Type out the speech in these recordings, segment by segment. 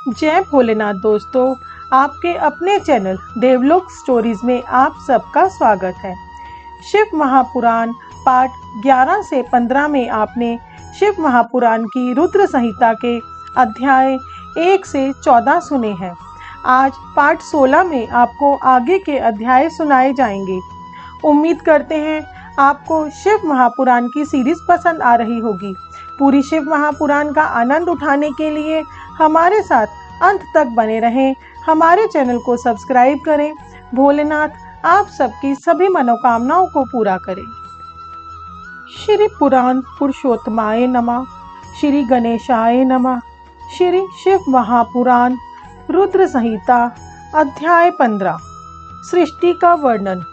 जय भोलेनाथ दोस्तों, आपके अपने चैनल देवलोक स्टोरीज में आप सबका स्वागत है। शिव महापुराण पाठ 11 से 15 में आपने शिव महापुराण की रुद्र संहिता के अध्याय 1 से 14 सुने हैं। आज पाठ 16 में आपको आगे के अध्याय सुनाए जाएंगे। उम्मीद करते हैं आपको शिव महापुराण की सीरीज पसंद आ रही होगी। पूरी शिव महापुराण का आनंद उठाने के लिए हमारे साथ अंत तक बने रहें। हमारे चैनल को सब्सक्राइब करें। भोलेनाथ आप सबकी सभी मनोकामनाओं को पूरा करें। श्री पुराण पुरुषोत्तमाय नमः। श्री गणेशाय नमः। श्री शिव महापुराण रुद्र संहिता अध्याय 15 सृष्टि का वर्णन।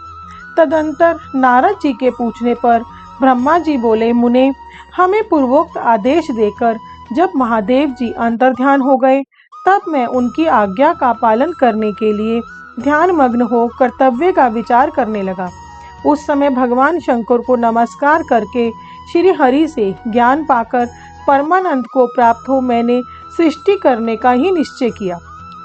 तदंतर नारद जी के पूछने पर ब्रह्मा जी बोले, मुने, हमें पूर्वोक्त आदेश देकर जब महादेव जी अंतर्ध्यान हो गए तब मैं उनकी आज्ञा का पालन करने के लिए ध्यान मग्न हो कर्तव्य का विचार करने लगा। उस समय भगवान शंकर को नमस्कार करके श्री हरि से ज्ञान पाकर परमानंद को प्राप्त हो मैंने सृष्टि करने का ही निश्चय किया।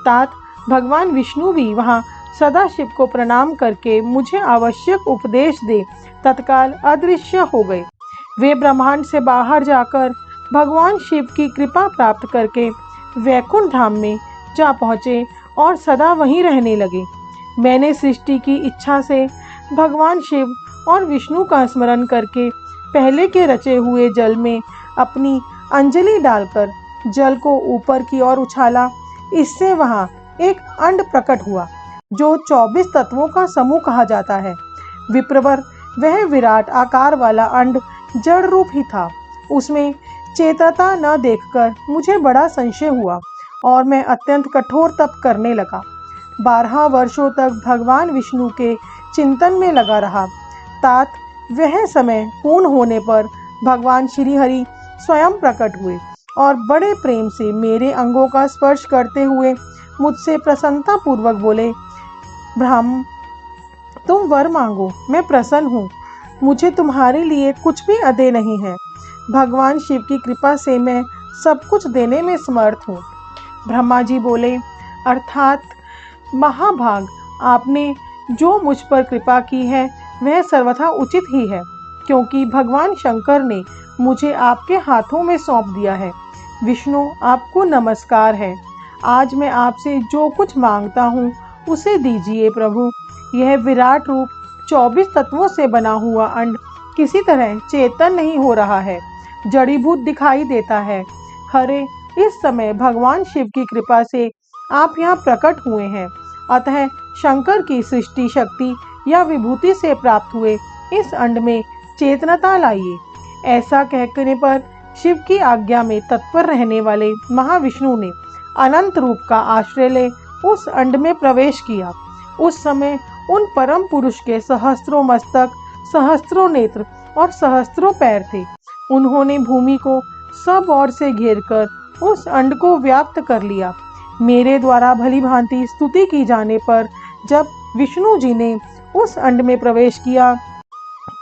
तात भगवान विष्णु भी वहाँ सदाशिव को प्रणाम करके मुझे आवश्यक उपदेश दे तत्काल अदृश्य हो गए। वे ब्रह्मांड से बाहर जाकर भगवान शिव की कृपा प्राप्त करके वैकुंठ धाम में जा पहुँचे और सदा वहीं रहने लगे। मैंने सृष्टि की इच्छा से भगवान शिव और विष्णु का स्मरण करके पहले के रचे हुए जल में अपनी अंजलि डालकर जल को ऊपर की ओर उछाला। इससे वहाँ एक अंड प्रकट हुआ जो 24 तत्वों का समूह कहा जाता है। विप्रवर वह विराट आकार वाला अंड जड़ रूप ही था। उसमें चेतता न देखकर मुझे बड़ा संशय हुआ और मैं अत्यंत कठोर तप करने लगा। 12 वर्षों तक भगवान विष्णु के चिंतन में लगा रहा। तात वह समय पूर्ण होने पर भगवान श्री हरि स्वयं प्रकट हुए और बड़े प्रेम से मेरे अंगों का स्पर्श करते हुए मुझसे प्रसन्नता पूर्वक बोले, ब्रह्म, तुम वर मांगो, मैं प्रसन्न हूँ। मुझे तुम्हारे लिए कुछ भी अदे नहीं है। भगवान शिव की कृपा से मैं सब कुछ देने में समर्थ हूँ। ब्रह्मा जी बोले, अर्थात महाभाग, आपने जो मुझ पर कृपा की है वह सर्वथा उचित ही है, क्योंकि भगवान शंकर ने मुझे आपके हाथों में सौंप दिया है। विष्णु, आपको नमस्कार है। आज मैं आपसे जो कुछ मांगता हूँ उसे दीजिए प्रभु। यह विराट रूप 24 तत्वों से बना हुआ अंड किसी तरह चेतन नहीं हो रहा है, जड़ीभूत दिखाई देता है। हरे, इस समय भगवान शिव की कृपा से आप यहाँ प्रकट हुए हैं, अतः शंकर की सृष्टि शक्ति या विभूति से प्राप्त हुए इस अंड में चेतनता लाइए। ऐसा कहने पर शिव की आज्ञा में तत्पर रहने वाले महाविष्णु ने अनंत रूप का आश्रय ले उस अंड में प्रवेश किया। उस समय उन परम पुरुष के सहस्त्रों मस्तक, सहस्त्रों नेत्र और सहस्त्रों पैर थे। उन्होंने भूमि को सब ओर से घेरकर उस अंड को व्याप्त कर लिया। मेरे द्वारा भली भांति स्तुति की जाने पर जब विष्णु जी ने उस अंड में प्रवेश किया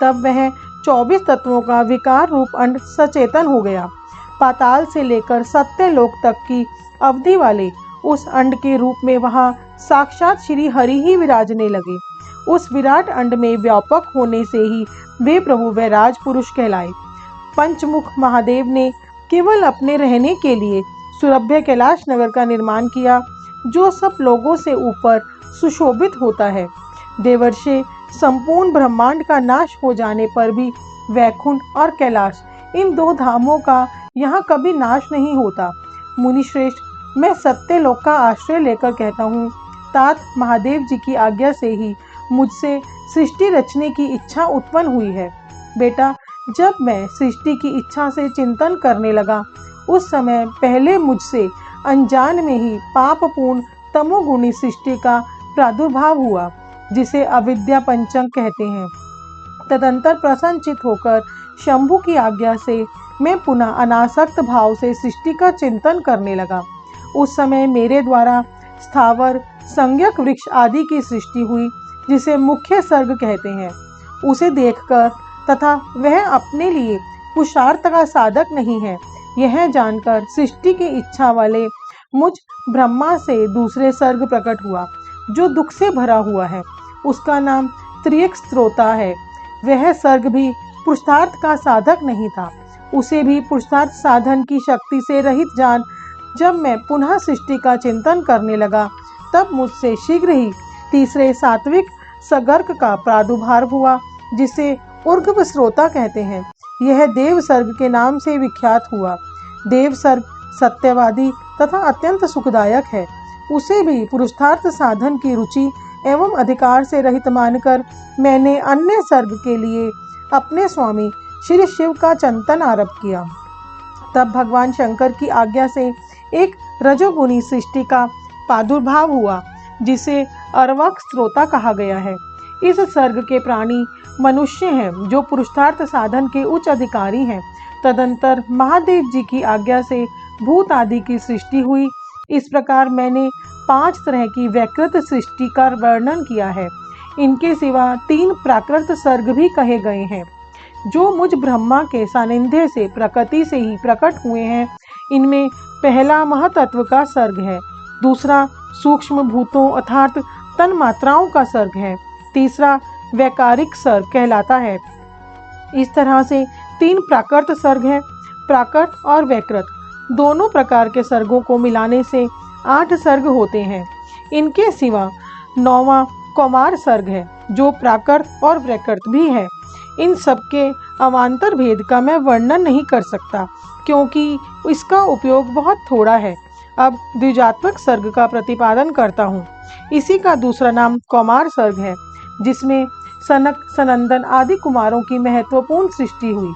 तब वह 24 तत्वों का विकार रूप अंड सचेतन हो गया। पाताल से लेकर सत्यलोक तक की अवधि वाले उस अंड के रूप में वहाँ साक्षात श्री हरि ही विराजने लगे। उस विराट अंड में व्यापक होने से ही वे प्रभु वैराज पुरुष कहलाए। पंचमुख महादेव ने केवल अपने रहने के लिए सुरभ्य कैलाश नगर का निर्माण किया, जो सब लोगों से ऊपर सुशोभित होता है। देवर्षि, संपूर्ण ब्रह्मांड का नाश हो जाने पर भी वैकुंठ और कैलाश, इन दो धामों का यहाँ कभी नाश नहीं होता। मुनिश्रेष्ठ, मैं सत्यलोक का आश्रय लेकर कहता हूँ, तात महादेव जी की आज्ञा से ही मुझसे सृष्टि रचने की इच्छा उत्पन्न हुई है। बेटा, जब मैं सृष्टि की इच्छा से चिंतन करने लगा उस समय पहले मुझसे अनजान में ही पापपूर्ण तमोगुणी सृष्टि का प्रादुर्भाव हुआ, जिसे अविद्या पंचक कहते हैं। तदंतर प्रसन्नचित होकर शंभु की आज्ञा से मैं पुनः अनासक्त भाव से सृष्टि का चिंतन करने लगा। उस समय मेरे द्वारा स्थावर, संज्ञक वृक्ष आदि की सृष्टि हुई, जिसे मुख्य सर्ग कहते हैं। उसे देखकर तथा वह अपने लिए पुरुषार्थ का साधक नहीं है, यह जानकर सृष्टि की इच्छा वाले मुझ ब्रह्मा से दूसरे सर्ग प्रकट हुआ जो दुख से भरा हुआ है। उसका नाम त्रियक स्त्रोता है। वह सर्ग भी पुरुषार्थ का साधक नहीं था। उसे भी पुरुषार्थ साधन की शक्ति से रहित जान जब मैं पुनः सृष्टि का चिंतन करने लगा, तब मुझसे शीघ्र ही तीसरे सात्विक सगर्क का प्रादुर्भाव हुआ, जिसे उर्ग्व स्रोता कहते हैं। यह देव सर्ग के नाम से विख्यात हुआ। देव सर्ग सत्यवादी तथा अत्यंत सुखदायक है। उसे भी पुरुषार्थ साधन की रुचि एवं अधिकार से रहित मानकर मैंने अन्य सर्ग के लिए अपने स्वामी श्री शिव का चिंतन आरंभ किया। तब भगवान शंकर की आज्ञा से एक रजोगुणी सृष्टि का प्रादुर्भाव हुआ, जिसे अर्वक स्त्रोता कहा गया है। इस सर्ग के प्राणी मनुष्य हैं, जो पुरुषार्थ साधन के उच्च अधिकारी हैं। तदंतर महादेव जी की आज्ञा से भूत आदि की सृष्टि हुई। इस प्रकार मैंने 5 तरह की वैकृत सृष्टि का वर्णन किया है। इनके सिवा 3 प्राकृत सर्ग भी कहे गए हैं, जो मुझ ब्रह्मा के सानिध्य से प्रकृति से ही प्रकट हुए हैं। इनमें पहला महतत्व का सर्ग है, दूसरा सूक्ष्म भूतों अर्थात तन मात्राओं का सर्ग है, तीसरा वैकारिक सर्ग कहलाता है। इस तरह से 3 प्राकृत सर्ग हैं। प्राकृत और वैकृत दोनों प्रकार के सर्गों को मिलाने से 8 सर्ग होते हैं। इनके सिवा 9वां कौमार सर्ग है, जो प्राकृत और वैकृत भी है। इन सबके अवान्तर भेद का मैं वर्णन नहीं कर सकता, क्योंकि इसका उपयोग बहुत थोड़ा है। अब द्विजात्मक सर्ग का प्रतिपादन करता हूँ। इसी का दूसरा नाम कौमार सर्ग है, जिसमें सनक सनंदन आदि कुमारों की महत्वपूर्ण सृष्टि हुई।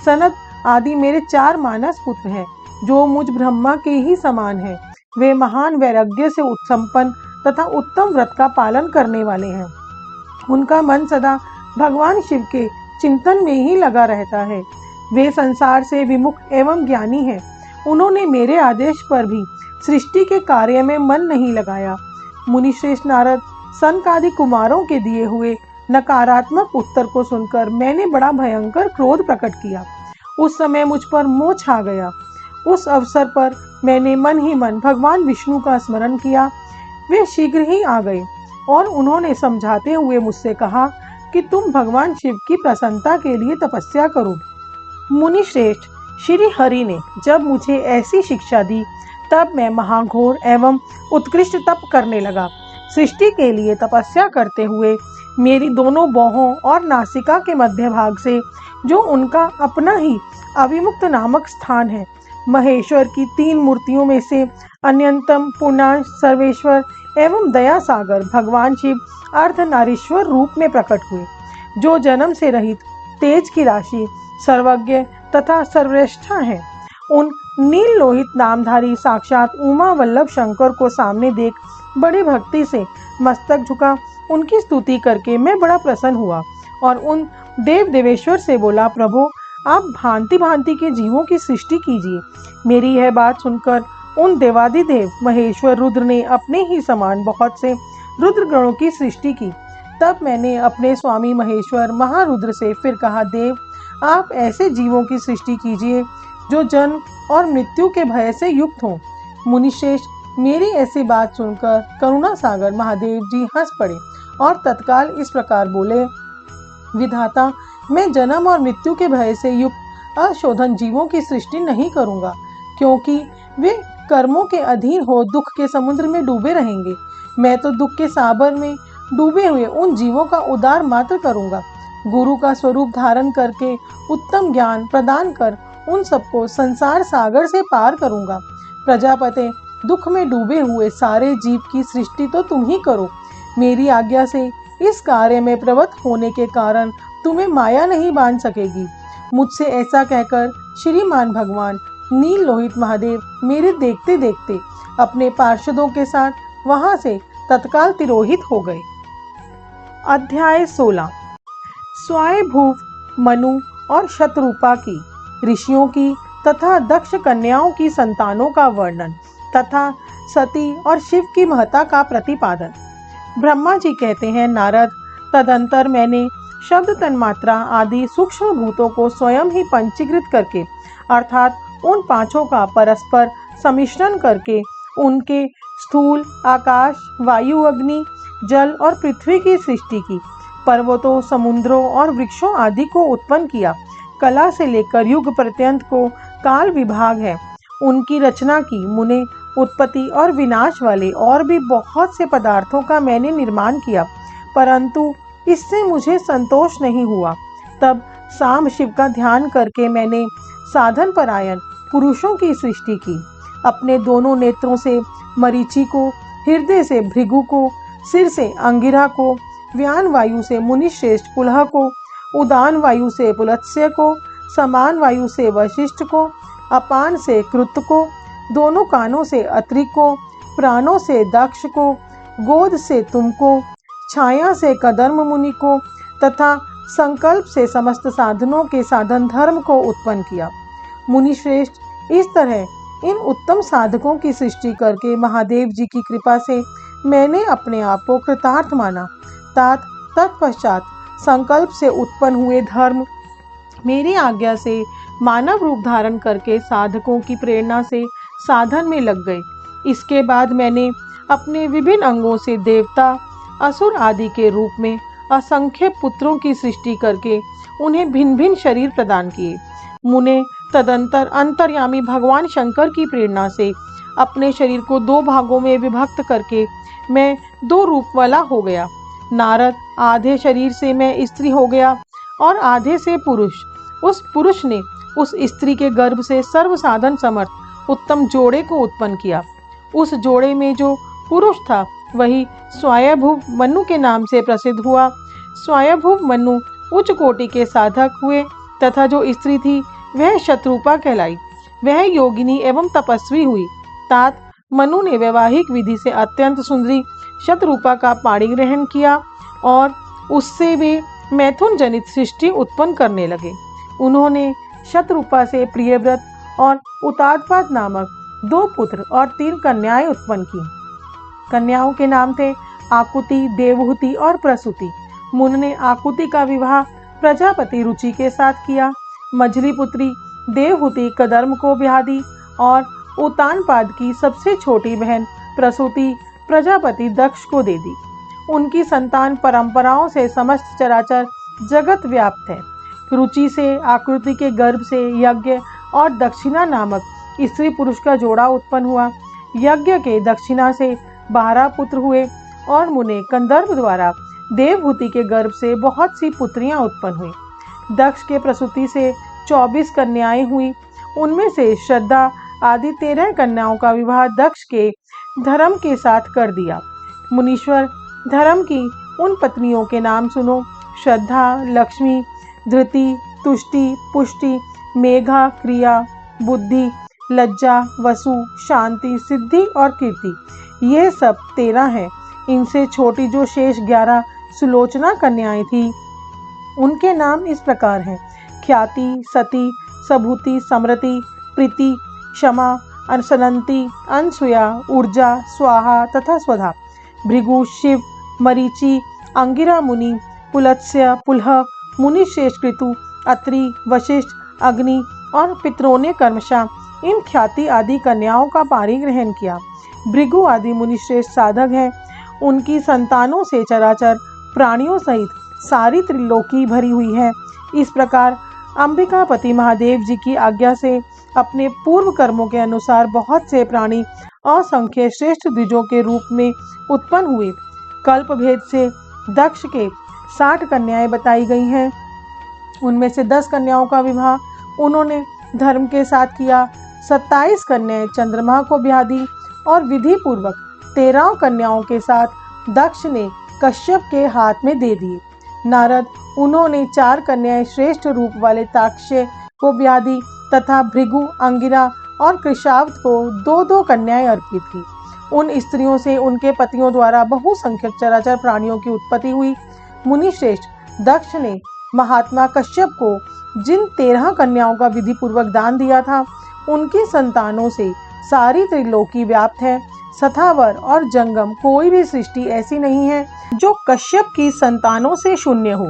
सनत आदि मेरे 4 मानस पुत्र हैं, जो मुझ ब्रह्मा के ही समान हैं। वे महान वैराग्य से उत्संपन्न तथा उत्तम व्रत का पालन करने वाले हैं। उनका मन सदा भगवान शिव के चिंतन में ही लगा रहता है। वे संसार से विमुख एवं ज्ञानी हैं। उन्होंने मेरे आदेश पर भी सृष्टि के कार्य में मन नहीं लगाया। मुनिश्रेष्ठ नारद सनकादि कुमारों के दिए हुए नकारात्मक उत्तर को सुनकर मैंने बड़ा भयंकर क्रोध प्रकट किया। उस समय मुझ पर मोह छा गया। उस अवसर पर मैंने मन ही मन भगवान विष्णु का स्मरण किया। वे शीघ्र ही आ गए और उन्होंने समझाते हुए मुझसे कहा कि तुम भगवान शिव की प्रसन्नता के लिए तपस्या करो। मुनि श्रेष्ठ श्री हरि ने जब मुझे ऐसी शिक्षा दी, तब मैं महाघोर एवं उत्कृष्ट तप करने लगा। सृष्टि के लिए तपस्या करते हुए मेरी दोनों बाहों और नासिका के मध्य भाग से, जो उनका अपना ही अविमुक्त नामक स्थान है, महेश्वर की 3 मूर्तियों में से अन्यतम पूर्णांश सर्वेश्वर एवं दया सागर भगवान शिव अर्धनारीश्वर रूप में प्रकट हुए, जो जन्म से रहित तेज की राशि सर्वज्ञ तथा सर्वश्रेष्ठ हैं। उन नील लोहित नामधारी साक्षात उमा वल्लभ शंकर को सामने देख बड़ी भक्ति से मस्तक झुका उनकी स्तुति करके मैं बड़ा प्रसन्न हुआ और उन देव देवेश्वर से बोला, प्रभु आप भांति भांति के जीवों की सृष्टि कीजिए। मेरी यह बात सुनकर उन देवादिदेव महेश्वर रुद्र ने अपने ही समान बहुत से रुद्र गणों की सृष्टि की। तब मैंने अपने स्वामी महेश्वर महारुद्र से फिर कहा, देव आप ऐसे जीवों की सृष्टि कीजिए जो जन्म और मृत्यु के भय से युक्त हों। मुनिश्रेष्ठ मेरी ऐसी बात सुनकर करुणा सागर महादेव जी हंस पड़े और तत्काल इस प्रकार बोले, विधाता मैं जन्म और मृत्यु के भय से युक्त अशोधन जीवों की सृष्टि नहीं करूंगा, क्योंकि वे कर्मों के अधीन हो दुख के समुद्र में डूबे रहेंगे। मैं तो दुख के सागर में डूबे हुए उन जीवों का उद्धार मात्र करूंगा। गुरु का स्वरूप धारण करके उत्तम ज्ञान प्रदान कर उन सबको संसार सागर से पार करूंगा। प्रजापते दुख में डूबे हुए सारे जीव की सृष्टि तो तुम ही करो। मेरी आज्ञा से इस कार्य में प्रवृत्त होने के कारण तुम्हें माया नहीं बांध सकेगी। मुझसे ऐसा कहकर श्रीमान भगवान नील लोहित महादेव मेरे देखते देखते अपने पार्षदों के साथ वहां से तत्काल तिरोहित हो गए। अध्याय 16 स्वयंभू मनु और शतरूपा की, ऋषियों की तथा दक्ष कन्याओं की संतानों का वर्णन तथा सती और शिव की महत्ता का प्रतिपादन। ब्रह्मा जी कहते हैं, नारद तदंतर मैंने शब्द तन्मात्रा आदि सूक्ष्म भूतों को स्वयं ही पंचीकृत करके अर्थात उन 5 का परस्पर सम्मिश्रण करके उनके स्थूल आकाश, वायु, अग्नि, जल और पृथ्वी की सृष्टि की। पर्वतों, समुद्रों और वृक्षों आदि को उत्पन्न किया। कला से लेकर युग पर्यंत को काल विभाग है। उनकी रचना की। मुने उत्पत्ति और विनाश वाले और भी बहुत से पदार्थों का मैंने निर्माण किया, परंतु इससे मुझे संतोष नहीं हुआ। तब सांब शिव का ध्यान करके मैंने साधन परायण पुरुषों की सृष्टि की। अपने दोनों नेत्रों से मरीचि को, हृदय से भृगु को, सिर से अंगिरा को, व्यान वायु से मुनिश्रेष्ठ पुलह को, उदान वायु से पुलत्स्य को, समान वायु से वशिष्ठ को, अपान से कृत को, दोनों कानों से अत्रि को, प्राणों से दक्ष को, गोद से तुमको, छाया से कदर्म मुनि को तथा संकल्प से समस्त साधनों के साधन धर्म को उत्पन्न किया। मुनिश्रेष्ठ, इस तरह इन उत्तम साधकों की सृष्टि करके महादेव जी की कृपा से मैंने अपने आप को कृतार्थ माना। तत्पश्चात संकल्प से उत्पन्न हुए धर्म मेरी आज्ञा से मानव रूप धारण करके साधकों की प्रेरणा से साधन में लग गए। इसके बाद मैंने अपने विभिन्न अंगों से देवता, असुर आदि के रूप में असंख्य पुत्रों की सृष्टि करके उन्हें भिन्न भिन्न शरीर प्रदान किए। मुने तदंतर अंतर्यामी भगवान शंकर की प्रेरणा से अपने शरीर को 2 भागों में विभक्त करके मैं 2 रूप वाला हो गया। नारद, आधे शरीर से मैं स्त्री हो गया और आधे से पुरुष। उस पुरुष ने उस स्त्री के गर्भ से सर्व साधन समर्थ उत्तम जोड़े को उत्पन्न किया। उस जोड़े में जो पुरुष था वही स्वयंभुव मनु के नाम से प्रसिद्ध हुआ। स्वयंभुव मनु उच्च कोटि के साधक हुए तथा जो स्त्री थी वह शत्रुपा कहलाई। वह योगिनी एवं तपस्वी हुई। तात मनु ने वैवाहिक विधि से अत्यंत सुंदरी शतरूपा का पाणी ग्रहण किया और उससे वे मैथुन जनित सृष्टि उत्पन्न करने लगे। उन्होंने शतरूपा से प्रियव्रत और उतादपाद नामक 2 पुत्र और 3 कन्याएं उत्पन्न की। कन्याओं के नाम थे आकुति, देवहूति और प्रसूति। मुनि ने आकुति का विवाह प्रजापति रुचि के साथ किया। मझली पुत्री देवहूति कदर्म को ब्याह दी और उतानपाद की सबसे छोटी बहन प्रसूति प्रजापति दक्ष को दे दी। उनकी संतान परंपराओं से समस्त चराचर जगत व्याप्त है। रुचि से आकृति के गर्भ से यज्ञ और दक्षिणा नामक स्त्री पुरुष का जोड़ा उत्पन्न हुआ। यज्ञ के दक्षिणा से 12 पुत्र हुए और मुने कंदर्प द्वारा देवहूति के गर्भ से बहुत सी पुत्रियां उत्पन्न हुई। दक्ष के प्रसूति से 24 कन्याएं हुई। उनमें से श्रद्धा आदि 13 कन्याओं का विवाह दक्ष के धर्म के साथ कर दिया। मुनीश्वर, धर्म की उन पत्नियों के नाम सुनो: श्रद्धा, लक्ष्मी, धृति, तुष्टि, पुष्टि, मेघा, क्रिया, बुद्धि, लज्जा, वसु, शांति, सिद्धि और कीर्ति। ये सब 13 हैं। इनसे छोटी जो शेष 11 सुलोचना कन्याएं थी उनके नाम इस प्रकार हैं: ख्याति, सती, सबूति, समृति, प्रीति, क्षमा, अनसनंती, अनसुया, ऊर्जा, स्वाहा तथा स्वधा। भृगु, शिव, मरीचि, अंगिरा मुनि, पुलत्स्य, पुलह, मुनिश्रेष्ठ कृतु, अत्रि, वशिष्ठ, अग्नि और पितरों ने कर्मशा इन ख्याति आदि कन्याओं का पाणी ग्रहण किया। भृगु आदि मुनिश्रेष्ठ साधक हैं। उनकी संतानों से चराचर प्राणियों सहित सारी त्रिलोकी भरी हुई है। इस प्रकार अंबिकापति महादेव जी की आज्ञा से अपने पूर्व कर्मों के अनुसार बहुत से प्राणी असंख्य श्रेष्ठ द्विजों के रूप में उत्पन्न हुए। कल्प भेद से दक्ष के 60 कन्याएं बताई गई हैं। उनमें से 10 कन्याओं का विवाह उन्होंने धर्म के साथ किया। 27 कन्याएं चंद्रमा को ब्याह दी और विधि पूर्वक 13 कन्याओं के साथ दक्ष ने कश्यप के हाथ में दे दिए। नारद, उन्होंने 4 कन्याएं श्रेष्ठ रूप वाले ताक्ष्य को ब्याह दी तथा भृगु, अंगिरा और कृशावत को 2-2 कन्याएं अर्पित की। उन स्त्रियों से उनके पतियों द्वारा बहुसंख्यक चराचर प्राणियों की उत्पत्ति हुई। मुनिश्रेष्ठ दक्ष ने महात्मा कश्यप को जिन 13 कन्याओं का विधि पूर्वक दान दिया था उनकी संतानों से सारी त्रिलोकी व्याप्त है। सथावर और जंगम कोई भी सृष्टि ऐसी नहीं है जो कश्यप की संतानों से शून्य हो।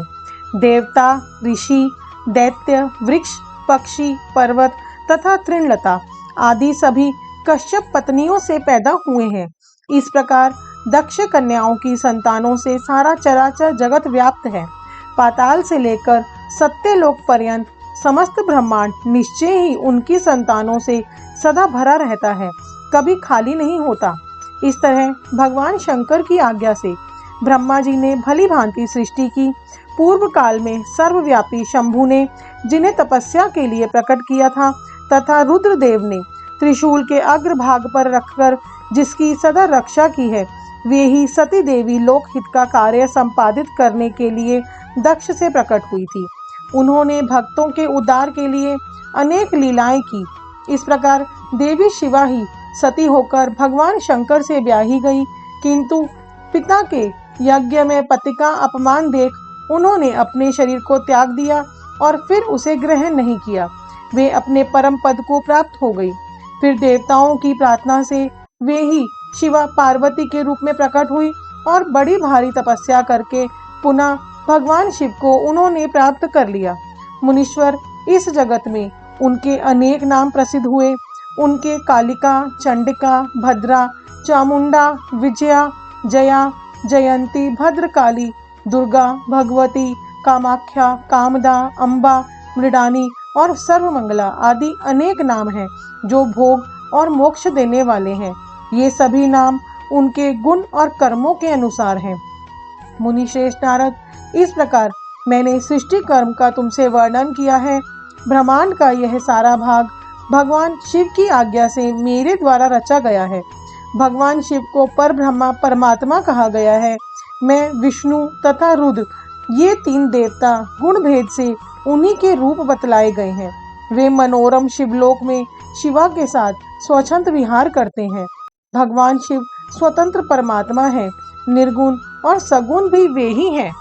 देवता, ऋषि, दैत्य, वृक्ष, पक्षी, पर्वत तथा तृणलता आदि सभी कश्यप पत्नियों से पैदा हुए हैं। इस प्रकार दक्ष कन्याओं की संतानों से सारा चराचर जगत व्याप्त है। पाताल से लेकर सत्यलोक पर्यंत समस्त ब्रह्मांड निश्चय ही उनकी संतानों से सदा भरा रहता है, कभी खाली नहीं होता। इस तरह भगवान शंकर की आज्ञा से ब्रह्मा जी ने भली भांति सृष्टि की। पूर्व काल में सर्वव्यापी शंभु ने जिन्हें तपस्या के लिए प्रकट किया था, तथा रुद्रदेव ने त्रिशूल के अग्रभाग पर रखकर जिसकी सदा रक्षा की है, वे ही सती देवी लोकहित का कार्य संपादित करने के लिए दक्ष से प्रकट हुई थी। उन्होंने भक्तों के उद्धार के लिए अनेक लीलाएं की। इस प्रकार देवी शिवा ही सती होकर भगवान शंकर से ब्याही गई, किंतु पिता के यज्ञ में पति का अपमान देख उन्होंने अपने शरीर को त्याग दिया और फिर उसे ग्रहण नहीं किया। वे अपने परम पद को प्राप्त हो गई। फिर देवताओं की प्रार्थना से वे ही शिवा पार्वती के रूप में प्रकट हुई और बड़ी भारी तपस्या करके पुनः भगवान शिव को उन्होंने प्राप्त कर लिया। मुनीश्वर, इस जगत में उनके अनेक नाम प्रसिद्ध हुए। उनके कालिका, चंडिका, भद्रा, चामुंडा, विजया, जया, जयंती, भद्रकाली, दुर्गा, भगवती, कामाख्या, कामदा, अम्बा, मृडानी और सर्वमंगला आदि अनेक नाम हैं जो भोग और मोक्ष देने वाले हैं। ये सभी नाम उनके गुण और कर्मों के अनुसार हैं। मुनि श्रेष्ठ नारद, इस प्रकार मैंने सृष्टि कर्म का तुमसे वर्णन किया है। ब्रह्मांड का यह सारा भाग भगवान शिव की आज्ञा से मेरे द्वारा रचा गया है। भगवान शिव को परब्रह्मा परमात्मा कहा गया है। मैं विष्णु तथा रुद्र ये तीन देवता गुण भेद से उन्हीं के रूप बतलाए गए हैं। वे मनोरम शिवलोक में शिवा के साथ स्वच्छंद विहार करते हैं। भगवान शिव स्वतंत्र परमात्मा है, निर्गुण और सगुण भी वे ही हैं।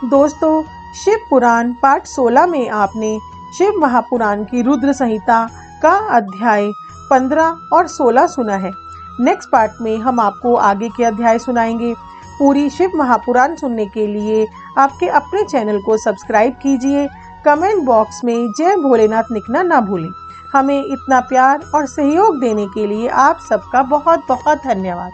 दोस्तों, शिव पुराण पाठ 16 में आपने शिव महापुराण की रुद्र संहिता का अध्याय 15 और 16 सुना है। नेक्स्ट पार्ट में हम आपको आगे के अध्याय सुनाएंगे। पूरी शिव महापुराण सुनने के लिए आपके अपने चैनल को सब्सक्राइब कीजिए। कमेंट बॉक्स में जय भोलेनाथ लिखना ना भूलें। हमें इतना प्यार और सहयोग देने के लिए आप सबका बहुत बहुत धन्यवाद।